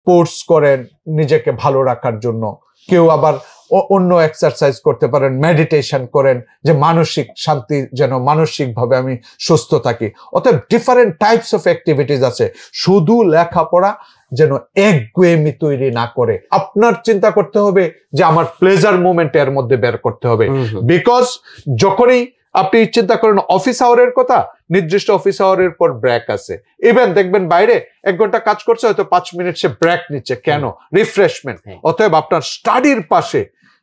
Sports করেন নিজেকে ভালো রাখার জন্য, কেউ আবার অন্য এক্সারসাইজ করতে পারেন, মেডিটেশন করেন যে মানসিক শান্তি যেন মানসিকভাবে আমি সুস্থ থাকি। অতএব ডিফারেন্ট টাইপস অফ অ্যাক্টিভিটিস আছে। শুধু লেখাপড়া যেন একগুয়েমি তৈরি না করে। আপনার চিন্তা করতে হবে যে আমার প্লেজার মোমেন্ট এর মধ্যে বের করতে হবে। বিকজ যখনই আপনি চিন্তা করেন অফিস আওয়ারের কথা, নির্দিষ্ট অফিস আওয়ারের পর ব্রেক আছে। ইভেন দেখবেন বাইরে 1 ঘন্টা কাজ করছে, হয়তো 5 মিনিট সে ব্রেক নিচ্ছে, কেন? রিফ্রেশমেন্ট। অতএব আপনার স্টাডির পাশে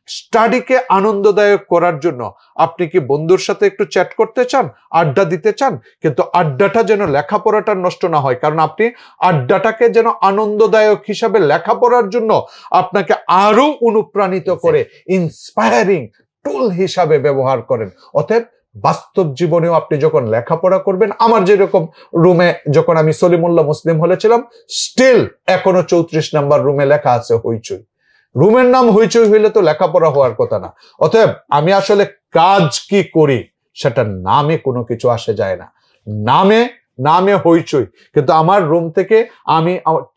স্টাডিকে আনন্দদায়ক করার জন্য আপনি কি বন্ধুর সাথে একটু চ্যাট করতে চান, আড্ডা দিতে চান, কিন্তু আড্ডাটা যেন লেখাপড়াটা নষ্ট না হয়। কারণ আপনি আড্ডাটাকে যেন আনন্দদায়ক হিসাবে লেখাপড়ার জন্য আপনাকে আরো অনুপ্রাণিত করে ইন্সপায়ারিং টুল হিসাবে ব্যবহার করেন। অতএব বাস্তব জীবনেও আপনি যখন লেখাপড়া করবেন, আমার যেরকম রুমে যখন আমি সলিমুল্লাহ মুসলিম হলে ছিলাম, স্টিল এখনো 34 নাম্বার রুমে লেখা আছে হইচই। রুমের নাম হইচই হইলে তো লেখাপড়া হওয়ার কথা না। অতএব আমি আসলে কাজ কি করি সেটা নামে কোনো কিছু আসে যায় না, নামে হইচই। কিন্তু আমার রুম থেকে আমি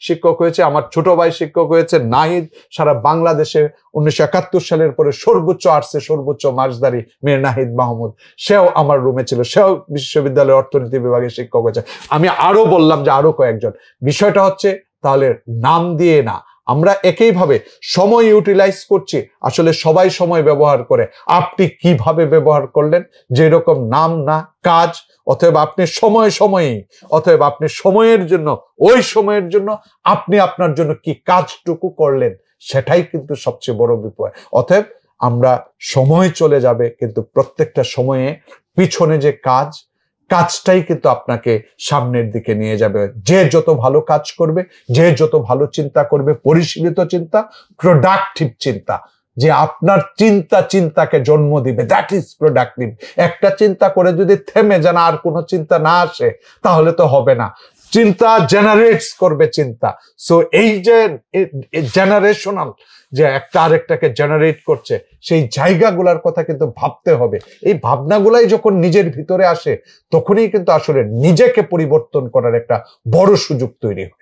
শিক্ষক হয়েছে, আমার ছোট ভাই শিক্ষক হয়েছে নাহিদ, সারা বাংলাদেশে 1971 সালের পরে সর্বোচ্চ আর্টসে সর্বোচ্চ মার্কসধারী মীর নাহিদ মাহমুদ, সেও আমার রুমে ছিল, সেও বিশ্ববিদ্যালয়ের অর্থনীতি বিভাগের শিক্ষক হয়েছে। আমি আরো বললাম যে আরো কয়েকজন। বিষয়টা হচ্ছে তাহলে নাম দিয়ে না, আমরা একইভাবে সময় ইউটিলাইজ করছি। আসলে সবাই সময় ব্যবহার করে, আপনি কিভাবে ব্যবহার করলেন, যেরকম নাম না কাজ। অতএব আপনি অতএব আপনি সময়ের জন্য, ওই সময়ের জন্য আপনি আপনার জন্য কি কাজটুকু করলেন, সেটাই কিন্তু সবচেয়ে বড় বিপদ। অতএব আমরা সময় চলে যাবে, কিন্তু প্রত্যেকটা সময়ে পিছনে যে কাজটাই কিন্তু আপনাকে সামনের দিকে নিয়ে যাবে। যে যত ভালো কাজ করবে, যে যত ভালো চিন্তা করবে, পরিশীলিত চিন্তা, প্রোডাক্টিভ চিন্তা, যে আপনার চিন্তাকে জন্ম দিবে, দ্যাট ইজ প্রোডাক্টিভ। একটা চিন্তা করে যদি থেমে যান, আর কোনো চিন্তা না আসে, তাহলে তো হবে না। চিন্তা জেনারেটস করবে চিন্তা। সো এই যে জেনারেশনাল যে একটা আরেকটাকে জেনারেট করছে, সেই জায়গাগুলোর কথা কিন্তু ভাবতে হবে। এই ভাবনাগুলাই যখন নিজের ভিতরে আসে, তখনই কিন্তু আসলে নিজেকে পরিবর্তন করার একটা বড় সুযোগ তৈরি হয়।